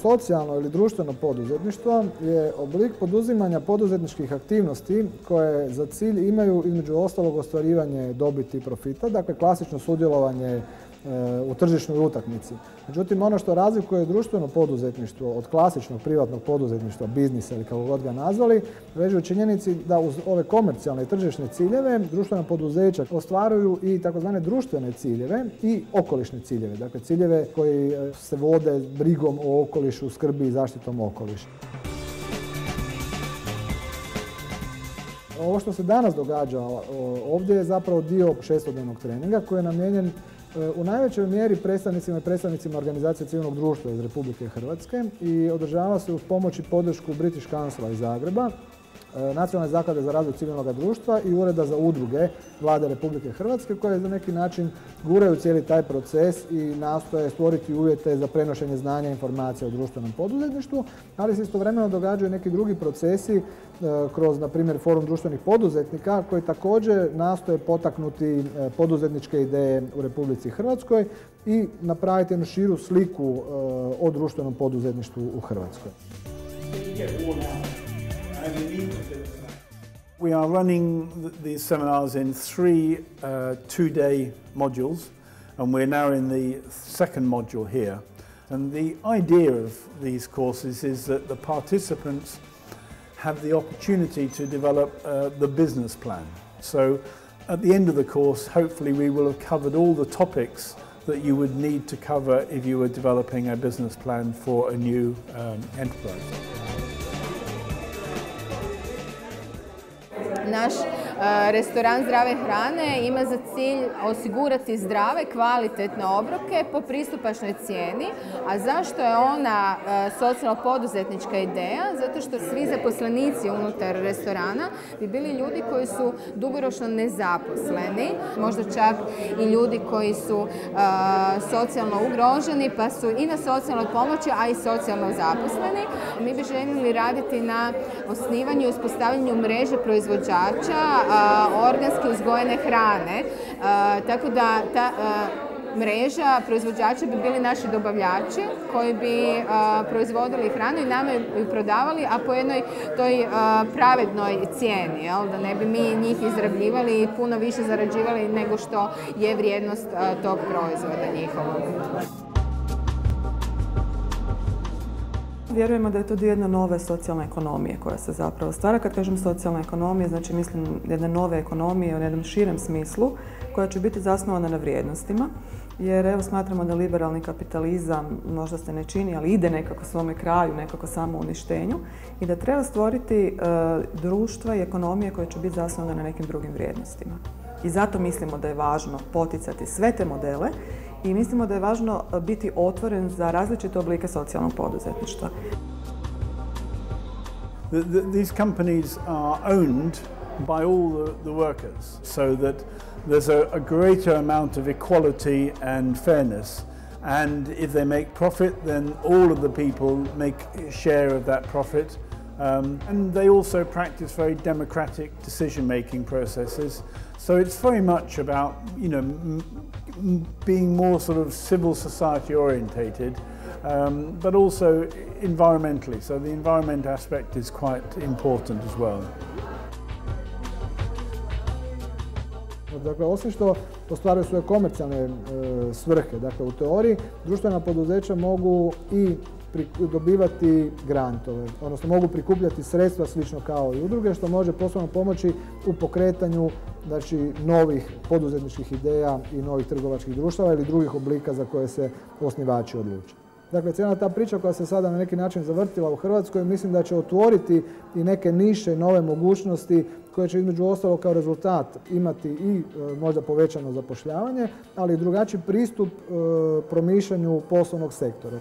socijalno ili društveno poduzetništvo je oblik poduzimanja poduzetničkih aktivnosti koje za cilj imaju između ostalog ostvarivanje dobiti i profita, dakle klasično sudjelovanje u tržišnoj utakmici. Međutim, ono što razlikuje društveno poduzetništvo od klasičnog privatnog poduzetništva, biznisa ili kako god ga nazvali, leži u činjenici da uz ove komercijalne i tržišne ciljeve društvena poduzeća ostvaruju i takozvane društvene ciljeve i okolišne ciljeve, dakle ciljeve koji se vode brigom o okolišu, skrbi i zaštitom okoliša. Ovo što se danas događa ovdje je zapravo dio šestodnevnog treninga koji je namijenjen u najvećoj mjeri predstavnicima i predstavnicima organizacije civilnog društva iz Republike Hrvatske i održava se uz pomoć i podršku British Councila iz Zagreba, Nacionalne zaklade za razvoj civilnog društva i Ureda za udruge Vlade Republike Hrvatske koje za neki način guraju cijeli taj proces i nastoje stvoriti uvjete za prenošenje znanja i informacija o društvenom poduzetništvu, ali se istovremeno događaju neki drugi procesi kroz, na primjer, Forum društvenih poduzetnika koji također nastoje potaknuti poduzetničke ideje u Republici Hrvatskoj i napraviti jednu širu sliku o društvenom poduzetništvu u Hrvatskoj. We are running these seminars in three two-day modules, and we're now in the second module here. And the idea of these courses is that the participants have the opportunity to develop the business plan. So at the end of the course, hopefully we will have covered all the topics that you would need to cover if you were developing a business plan for a new enterprise. Naš restoran zdrave hrane ima za cilj osigurati zdrave, kvalitetne obroke po pristupačnoj cijeni. A zašto je ona socijalno poduzetnička ideja? Zato što svi zaposlenici unutar restorana bi bili ljudi koji su dugoročno nezaposleni, možda čak i ljudi koji su socijalno ugroženi pa su i na socijalnoj pomoći, a i socijalno zaposleni. Mi bi željeli raditi na osnivanju i uspostavljanju mreže proizvođača organski uzgojene hrane, tako da ta mreža proizvođača bi bili naši dobavljači koji bi proizvodili hranu i nama ju prodavali, a po jednoj toj pravednoj cijeni, da ne bi mi njih izrabljivali i puno više zarađivali nego što je vrijednost tog proizvoda njihovog. Vjerujemo da je to dio jedne nove socijalne ekonomije koja se zapravo stvara. Kad kažem socijalna ekonomija, znači mislim jedne nove ekonomije u jednom širem smislu koja će biti zasnovana na vrijednostima. Jer evo smatramo da liberalni kapitalizam možda se ne čini, ali ide nekako svome kraju, nekako samo uništenju i da treba stvoriti društva i ekonomije koje će biti zasnovane na nekim drugim vrijednostima. I zato mislimo da je važno poticati sve te modele i mislimo da je važno biti otvoren za različite oblike socijalnog poduzetništva. These companies are owned by all the workers, so that there's a greater amount of equality and fairness. And if they make profit, then all of the people make a share of that profit. And they also practice very democratic decision-making processes. So it's very much about, being more sort of civil society orientated, but also environmentally. So the environment aspect is quite important as well. Dakle, osim što ostvaruju svoje komercijalne svrhe, dakle u teoriji društvena poduzeća mogu i dobivati grantove, odnosno mogu prikupljati sredstva slično kao i udruge, što može posebno pomoći u pokretanju novih poduzetničkih ideja i novih trgovačkih društava ili drugih oblika za koje se osnivači odluče. Dakle, cijela ta priča koja se sada na neki način zavrtila u Hrvatskoj, mislim da će otvoriti i neke niše, nove mogućnosti koje će između ostalog kao rezultat imati i možda povećano zapošljavanje, ali i drugačiji pristup promišljanju poslovnog sektora.